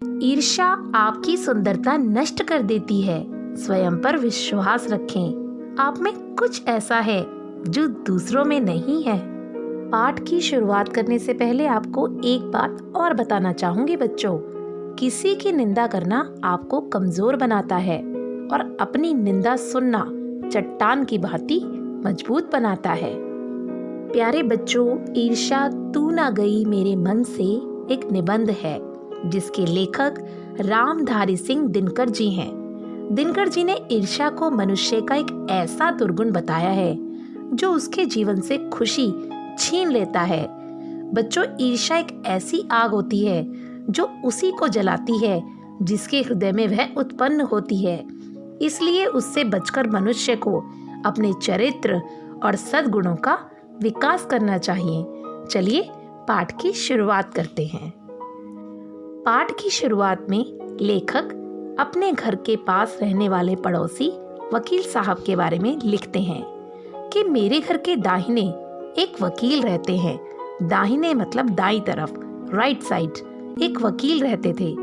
ईर्ष्या आपकी सुंदरता नष्ट कर देती है। स्वयं पर विश्वास रखें। आप में कुछ ऐसा है जो दूसरों में नहीं है। पाठ की शुरुआत करने से पहले आपको एक बात और बताना चाहूंगी बच्चों। किसी की निंदा करना आपको कमजोर बनाता है और अपनी निंदा सुनना चट्टान की भांति मजबूत बनाता है। प्यारे बच्चों, ईर्ष्या तू ना गई मेरे मन से एक निबंध है जिसके लेखक रामधारी सिंह दिनकर जी हैं। दिनकर जी ने ईर्ष्या को मनुष्य का एक ऐसा दुर्गुण बताया है जो उसके जीवन से खुशी छीन लेता है। बच्चों, ईर्ष्या एक ऐसी आग होती है जो उसी को जलाती है जिसके हृदय में वह उत्पन्न होती है। इसलिए उससे बचकर मनुष्य को अपने चरित्र और सद्गुणों का विकास करना चाहिए। चलिए पाठ की शुरुआत करते हैं। पाठ की शुरुआत में लेखक अपने घर के पास रहने वाले पड़ोसी वकील साहब के बारे में लिखते हैं कि मेरे घर के दाहिने एक वकील रहते हैं। दाहिने मतलब दाईं तरफ, राइट साइड एक वकील रहते थे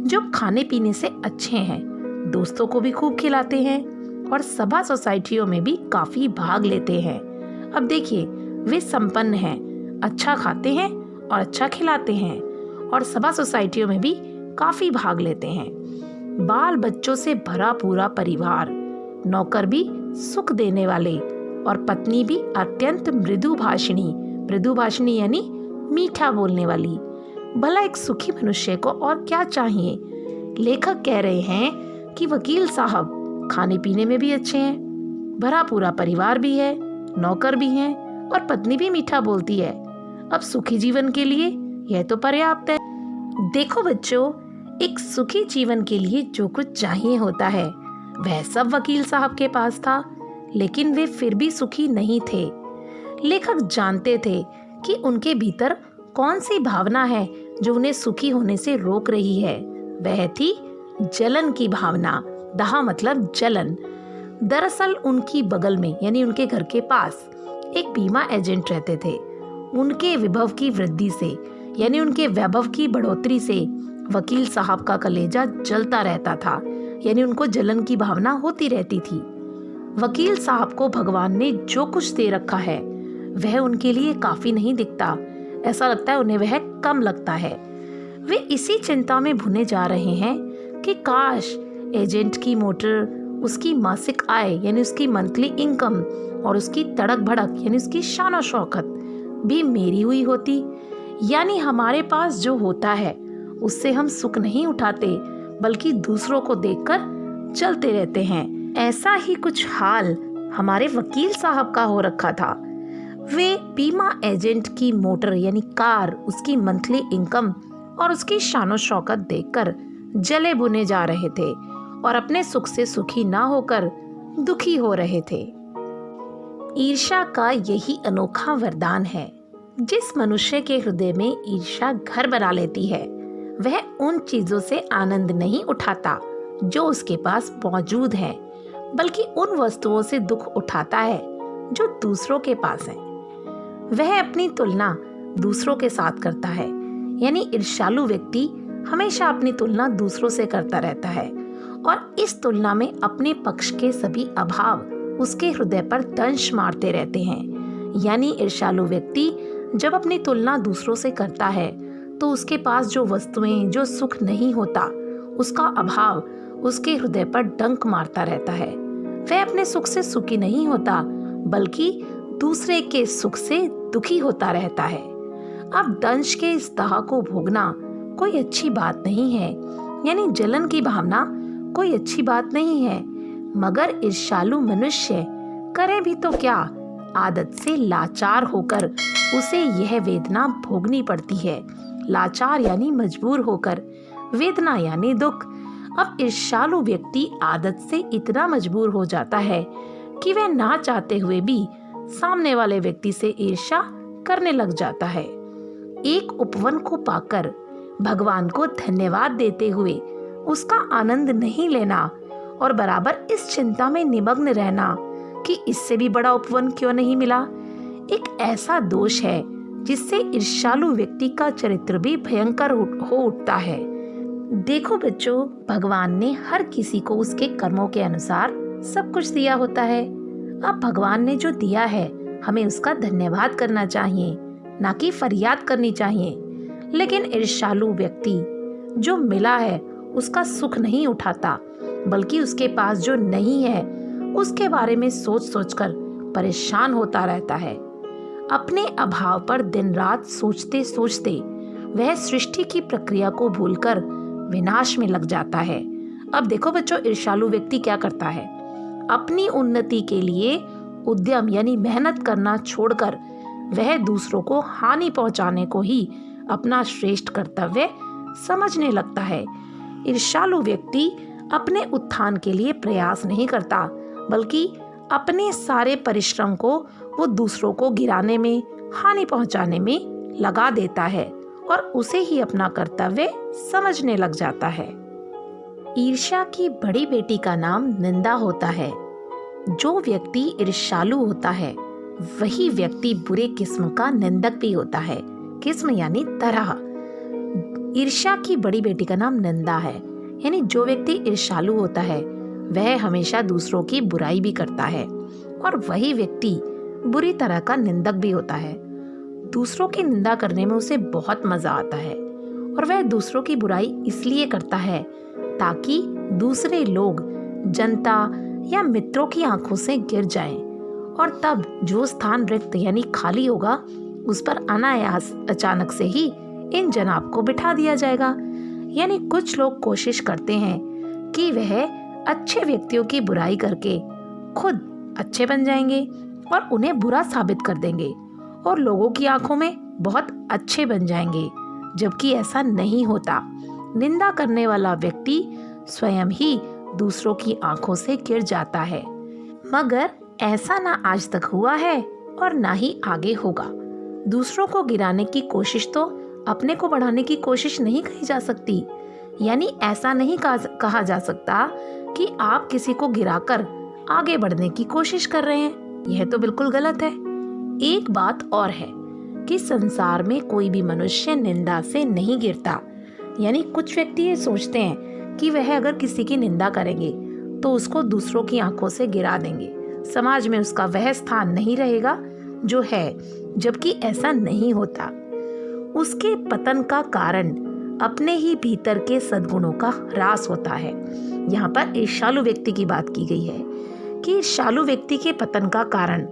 जो खाने पीने से अच्छे हैं, दोस्तों को भी खूब खिलाते हैं और सभा सोसाइटियों में भी काफी भाग लेते हैं। अब देखिए, वे संपन्न हैं, अच्छा खाते हैं और अच्छा खिलाते हैं और सभा सोसाइटियों में भी काफी भाग लेते हैं। बाल बच्चों से भरा पूरा परिवार, नौकर भी सुख देने वाले और पत्नी भी अत्यंत मृदुभाषिणी यानी मीठा बोलने वाली। भला एक सुखी मनुष्य को और क्या चाहिए। लेखक कह रहे हैं कि वकील साहब खाने पीने में भी अच्छे हैं, भरा पूरा परिवार भी है, नौकर भी हैं और पत्नी भी मीठा बोलती है। अब सुखी जीवन के लिए यह तो पर्याप्त है। देखो बच्चों, एक सुखी जीवन के लिए जो कुछ चाहिए होता है वह सब वकील साहब के पास था, लेकिन वे फिर भी सुखी नहीं थे। लेखक जानते थे कि उनके भीतर कौन सी भावना है जो उन्हें सुखी होने से रोक रही है। वह थी जलन की भावना। दाह मतलब जलन। दरअसल उनकी बगल में यानी उनके घर के पास एक बीमा एजेंट रहते थे। उनके विभव की वृद्धि से यानी उनके वैभव की बढ़ोतरी से वकील साहब का कलेजा जलता रहता था, यानी उनको जलन की भावना होती रहती थी। वकील साहब को भगवान ने जो कुछ दे रखा है वह उनके लिए काफी नहीं दिखता। ऐसा लगता है उन्हें वह कम लगता है। वे इसी चिंता में भुने जा रहे हैं कि काश एजेंट की मोटर, उसकी मासिक आय यानी उसकी मंथली इनकम और उसकी तड़क भड़क यानी उसकी शान शौकत भी मेरी हुई होती। यानी हमारे पास जो होता है उससे हम सुख नहीं उठाते बल्कि दूसरों को देखकर चलते रहते हैं। ऐसा ही कुछ हाल हमारे वकील साहब का हो रखा था। वे बीमा एजेंट की मोटर यानी कार, उसकी मंथली इनकम और उसकी शान शौकत देखकर जले बुने जा रहे थे और अपने सुख से सुखी ना होकर दुखी हो रहे थे। ईर्ष्या का यही अनोखा वरदान है। जिस मनुष्य के हृदय में ईर्ष्या घर बना लेती है वह उन चीजों से आनंद नहीं उठाता जो उसके पास मौजूद है, बल्कि उन वस्तुओं से दुख उठाता है जो दूसरों के पास है। वह अपनी तुलना दूसरों के साथ करता है, यानी ईर्ष्यालु व्यक्ति हमेशा अपनी तुलना दूसरों से करता रहता है और इस तुलना में अपने पक्ष के सभी अभाव उसके हृदय पर दंश मारते रहते हैं। यानी ईर्ष्यालु व्यक्ति जब अपनी तुलना दूसरों से करता है तो उसके पास जो वस्तुएं, जो सुख नहीं होता, उसका अभाव उसके हृदय पर डंक मारता रहता है। वह अपने सुख से सुखी नहीं होता बल्कि दूसरे के सुख से दुखी होता रहता है। अब दंश के इस दाह को भोगना कोई अच्छी बात नहीं है, यानी जलन की भावना कोई अच्छी बात नहीं है। मगर ईर्ष्यालु मनुष्य करे भी तो क्या, आदत से लाचार होकर उसे यह वेदना भोगनी पड़ती है। लाचार यानी मजबूर होकर, वेदना यानी दुख। अब ईर्ष्यालु व्यक्ति आदत से इतना मजबूर हो जाता है कि वह ना चाहते हुए भी सामने वाले व्यक्ति से ईर्ष्या करने लग जाता है। एक उपवन को पाकर भगवान को धन्यवाद देते हुए उसका आनंद नहीं लेना और बराबर इस चिंता में निमग्न रहना कि इससे भी बड़ा उपवन क्यों नहीं मिला, एक ऐसा दोष है जिससे ईर्ष्यालु व्यक्ति का चरित्र भी भयंकर हो उठता है। देखो बच्चों, भगवान ने हर किसी को उसके कर्मों के अनुसार सब कुछ दिया होता है। अब भगवान ने जो दिया है हमें उसका धन्यवाद करना चाहिए, ना कि फरियाद करनी चाहिए। लेकिन ईर्ष्यालु व्यक्ति जो मिला है उसका सुख नहीं उठाता, बल्कि उसके पास जो नहीं है उसके बारे में सोच सोचकर परेशान होता रहता है। अपने अभाव पर दिन रात सोचते सोचते वह सृष्टि की प्रक्रिया को भूलकर विनाश में लग जाता है। अब देखो बच्चों, ईर्ष्यालु व्यक्ति क्या करता है, अपनी उन्नति के लिए उद्यम यानी मेहनत करना छोड़कर वह दूसरों को हानि पहुंचाने को ही अपना श्रेष्ठ कर्तव्य समझने लगता है। ईर्ष्यालु व्यक्ति अपने उत्थान के लिए प्रयास नहीं करता, बल्कि अपने सारे परिश्रम को वो दूसरों को गिराने में, हानि पहुंचाने में लगा देता है और उसे ही अपना कर्तव्य समझने लग जाता है। ईर्ष्या की बड़ी बेटी का नाम निंदा होता है। जो व्यक्ति ईर्ष्यालु होता है वही व्यक्ति बुरे किस्म का निंदक भी होता है। किस्म यानी तरह। ईर्ष्या की बड़ी बेटी का नाम निंदा है, यानी जो व्यक्ति ईर्ष्यालु होता है वह हमेशा दूसरों की बुराई भी करता है और वही व्यक्ति बुरी तरह का निंदक भी होता है। दूसरों की निंदा करने में उसे बहुत मजा आता है और वह दूसरों की बुराई इसलिए करता है ताकि दूसरे लोग, जनता या मित्रों की आंखों से गिर जाएं और तब जो स्थान रिक्त यानी खाली होगा उस पर अनायास अचानक से ही इन जनाब को बिठा दिया जाएगा। यानी कुछ लोग कोशिश करते हैं कि वह अच्छे व्यक्तियों की बुराई करके खुद अच्छे बन जाएंगे और उन्हें बुरा साबित कर देंगे और लोगों की आंखों में बहुत अच्छे बन जाएंगे, जबकि ऐसा नहीं होता। निंदा करने वाला व्यक्ति स्वयं ही दूसरों की आंखों से गिर जाता है। मगर ऐसा ना आज तक हुआ है और ना ही आगे होगा। दूसरों को गिराने की कोशिश तो अपने को बढ़ाने की कोशिश नहीं कही जा सकती। यानी ऐसा नहीं कहा जा सकता कि आप किसी को गिराकर आगे बढ़ने की कोशिश कर रहे हैं। यह तो बिल्कुल गलत है। एक बात और है कि संसार में कोई भी मनुष्य निंदा से नहीं गिरता। यानी कुछ व्यक्ति ये सोचते हैं कि वह अगर किसी की निंदा करेंगे तो उसको दूसरों की आंखों से गिरा देंगे, समाज में उसका वह स्थान नहीं रहेगा जो है, जबकि ऐसा नहीं होता। उसके पतन का कारण अपने ही भीतर के सद्गुणों का ह्रास होता है। यहाँ पर ईर्ष्यालु व्यक्ति की बात की गई है कि ईर्ष्यालु व्यक्ति के पतन का कारण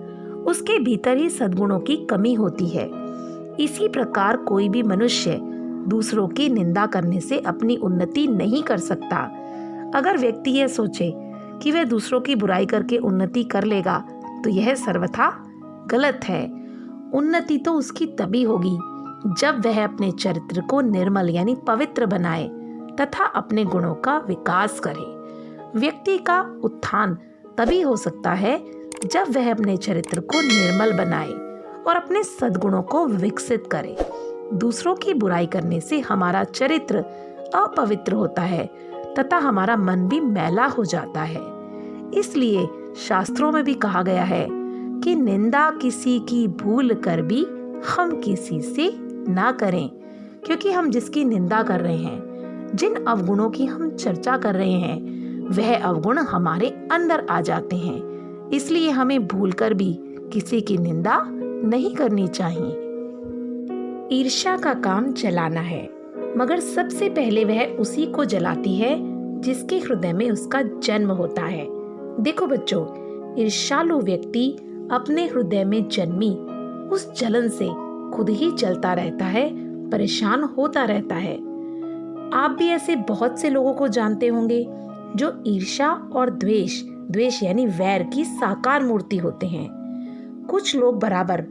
उसके भीतर ही सद्गुणों की कमी होती है। इसी प्रकार कोई भी मनुष्य दूसरों की निंदा करने से अपनी उन्नति नहीं कर सकता। अगर व्यक्ति यह सोचे कि वह दूसरों की बुराई करके उन्नति कर लेगा तो यह सर्वथा गलत है। उन्नति तो उसकी तभी होगी जब वह अपने चरित्र को निर्मल यानी पवित्र बनाए तथा अपने गुणों का विकास करे। व्यक्ति का उत्थान तभी हो सकता है जब वह अपने चरित्र को निर्मल बनाए और अपने सद्गुणों को विकसित करे। दूसरों की बुराई करने से हमारा चरित्र अपवित्र होता है तथा हमारा मन भी मैला हो जाता है। इसलिए शास्त्रों में भी कहा गया है कि निंदा किसी की भूल कर भी हम किसी से ना करें, क्योंकि हम जिसकी निंदा कर रहे हैं, जिन अवगुणों की हम चर्चा कर रहे हैं, वह अवगुण हमारे अंदर आ जाते हैं। इसलिए हमें भूलकर भी किसी की निंदा नहीं करनी चाहिए। ईर्ष्या का काम जलाना है, मगर सबसे पहले वह उसी को जलाती है जिसके हृदय में उसका जन्म होता है। देखो बच्चों, ईर्ष्यालु व्यक्ति अपने हृदय में जन्मी उस जलन से खुद ही जलता रहता है, परेशान होता रहता है। आप भी ऐसे बहुत से लोगों को जानते होंगे जो ईर्ष्या और द्वेष यानी वैर की साकार मूर्ति होते हैं। कुछ लोग बराबर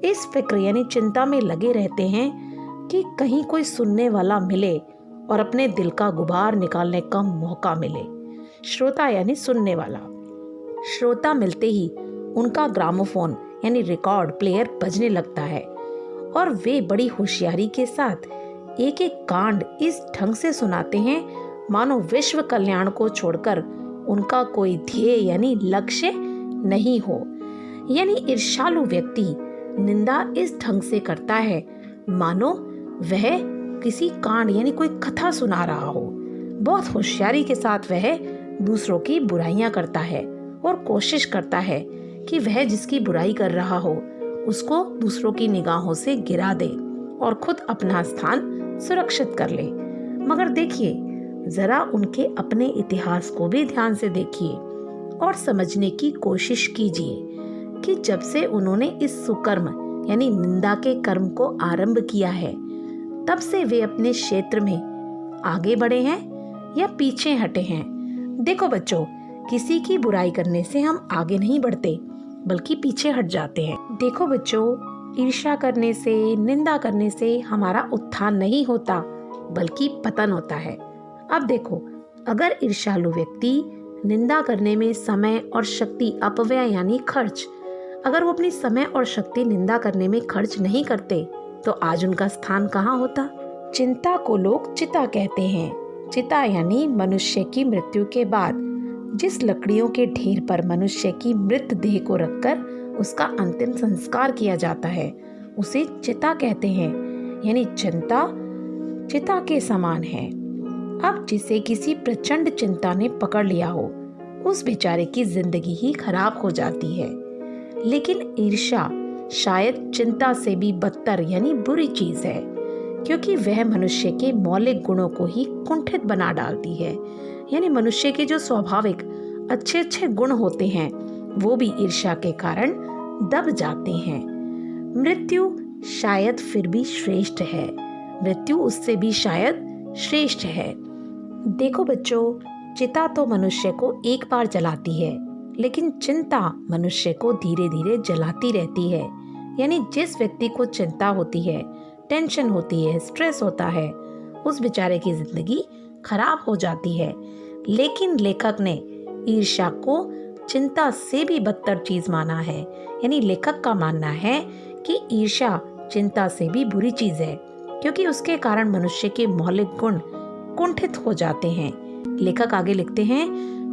इस फिक्र यानी चिंता में लगे रहते हैं कि कहीं कोई सुनने वाला मिले और अपने दिल का गुबार निकालने का मौका मिले। श्रोता यानी सुनने वाला। श्रोता मिलते ही उनका ग्रामोफोन यानी रिकॉर्ड प्लेयर बजने लगता है और वे बड़ी होशियारी के साथ एक एक कांड इस ढंग से सुनाते हैं मानो विश्व कल्याण को छोड़कर उनका कोई ध्येय यानी लक्ष्य नहीं हो। यानी ईर्ष्यालु व्यक्ति निंदा इस ढंग से करता है मानो वह किसी कांड यानी कोई कथा सुना रहा हो, बहुत होशियारी के साथ वह दूसरों की बुराइयां करता है और कोशिश करता है कि वह जिसकी बुराई कर रहा हो उसको दूसरों की निगाहों से गिरा दे और खुद अपना स्थान सुरक्षित कर ले। मगर देखिए, जरा उनके अपने इतिहास को भी ध्यान से देखिए और समझने की कोशिश कीजिए कि जब से उन्होंने इस सुकर्म यानी निंदा के कर्म को आरंभ किया है, तब से वे अपने क्षेत्र में आगे बढ़े हैं या पीछे हटे हैं। देखो बच्चों, किसी की बुराई करने से हम आगे नहीं बढ़ते बल्कि पीछे हट जाते हैं। देखो बच्चों, ईर्ष्या करने से, निंदा करने से हमारा उत्थान नहीं होता बल्कि पतन होता है। अब देखो, अगर ईर्ष्यालु व्यक्ति निंदा करने में समय और शक्ति अपव्यय यानी खर्च, अगर वो अपनी समय और शक्ति निंदा करने में खर्च नहीं करते तो आज उनका स्थान कहाँ होता। चिंता को लोग चिता कहते हैं। चिता यानी मनुष्य की मृत्यु के बाद जिस लकड़ियों के ढेर पर मनुष्य की मृत देह को रखकर उसका अंतिम संस्कार किया जाता है, उसे चिता कहते हैं। यानी चिंता चिता के समान है। अब जिसे किसी प्रचंड चिंता ने पकड़ लिया हो, उस बेचारे की जिंदगी ही खराब हो जाती है। लेकिन ईर्ष्या शायद चिंता से भी बदतर यानी बुरी चीज है, क्योंकि वह मनुष्य के मौलिक गुणों को ही कुंठित बना डालती है। यानी मनुष्य के जो स्वाभाविक अच्छे अच्छे गुण होते हैं वो भी ईर्ष्या के कारण दब जाते हैं। मृत्यु शायद फिर भी श्रेष्ठ है, मृत्यु उससे भी शायद श्रेष्ठ है। देखो बच्चों, चिता तो मनुष्य को एक बार जलाती है, लेकिन चिंता मनुष्य को धीरे धीरे जलाती रहती है। यानी जिस व्यक्ति को चिंता होती है, टेंशन होती है, स्ट्रेस होता है, उस बेचारे की जिंदगी खराब हो जाती है। लेकिन लेखक ने ईर्ष्या को चिंता से भी बदतर चीज माना है। यानी लेखक का मानना है कि ईर्ष्या चिंता से भी बुरी चीज है, क्योंकि उसके कारण मनुष्य के मौलिक गुण कुंठित हो जाते हैं। लेखक आगे लिखते हैं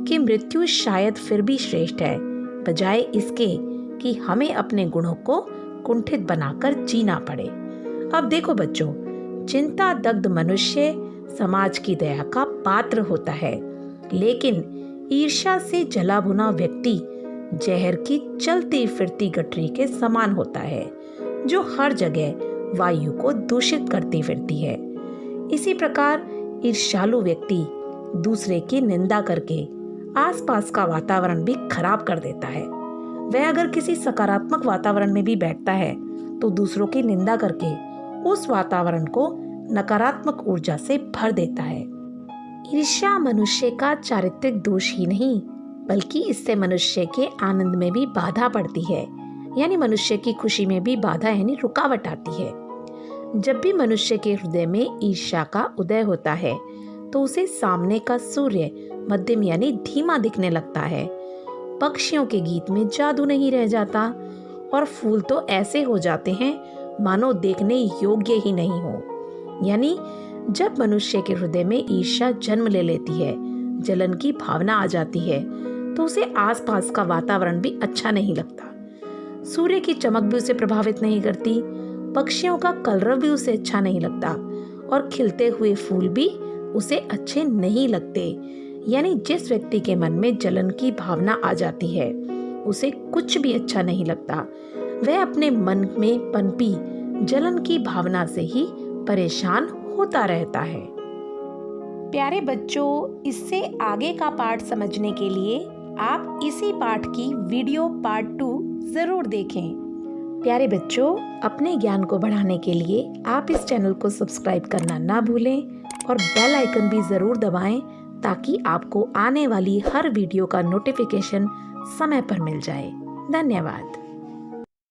कि मृत्यु शायद फिर भी श्रेष्ठ है, बजाय इसके कि हमें अपने गुणों को कुंठित बनाकर जीना पड़े। अब देखो बच्चों, चिंता दग्ध मनुष्य समाज की दया का पात्र होता है, लेकिन ईर्ष्या से जला भुना व्यक्ति जहर की चलती फिरती गठरी के समान होता है, जो हर जगह वायु को दूषित करती फिरती है। इसी प्रकार ईर्ष्यालु व्यक्ति दूसरे की निंदा करके आसपास का वातावरण भी खराब कर देता है। वह अगर किसी सकारात्मक वातावरण में भी बैठता है तो दूसरों की निंदा करके उस वातावरण को नकारात्मक ऊर्जा से भर देता है। ईर्ष्या मनुष्य का चारित्रिक दोष ही नहीं, बल्कि इससे मनुष्य के आनंद में भी बाधा पड़ती है। यानी मनुष्य की खुशी में भी बाधा यानी रुकावट आती है। जब भी मनुष्य के हृदय में ईर्ष्या का उदय होता है तो उसे सामने का सूर्य मध्यम यानी धीमा दिखने लगता है। पक्षियों के गीत में जादू नहीं रह जाता और फूल तो ऐसे हो जाते हैं मानो देखने योग्य ही नहीं हो। यानी जब मनुष्य के हृदय में ईर्ष्या जन्म ले लेती है, जलन की भावना आ जाती है, तो उसे आसपास का वातावरण भी अच्छा नहीं लगता। सूर्य की चमक भी उसे प्रभावित नहीं करती, पक्षियों का कलरव भी उसे अच्छा नहीं लगता और खिलते हुए फूल भी उसे अच्छे नहीं लगते। यानी जिस व्यक्ति के मन में जलन की भावना आ जाती है, उसे कुछ भी अच्छा नहीं लगता। वह अपने मन में पनपी जलन की भावना से ही परेशान होता रहता है। प्यारे बच्चों, इससे आगे का पाठ समझने के लिए आप इसी पाठ की वीडियो पार्ट 2 जरूर देखें। प्यारे बच्चों, अपने ज्ञान को बढ़ाने के लिए आप इस चैनल को सब्सक्राइब करना ना भूलें और बेल आइकन भी जरूर दबाएं, ताकि आपको आने वाली हर वीडियो का नोटिफिकेशन समय पर मिल जाए। धन्यवाद।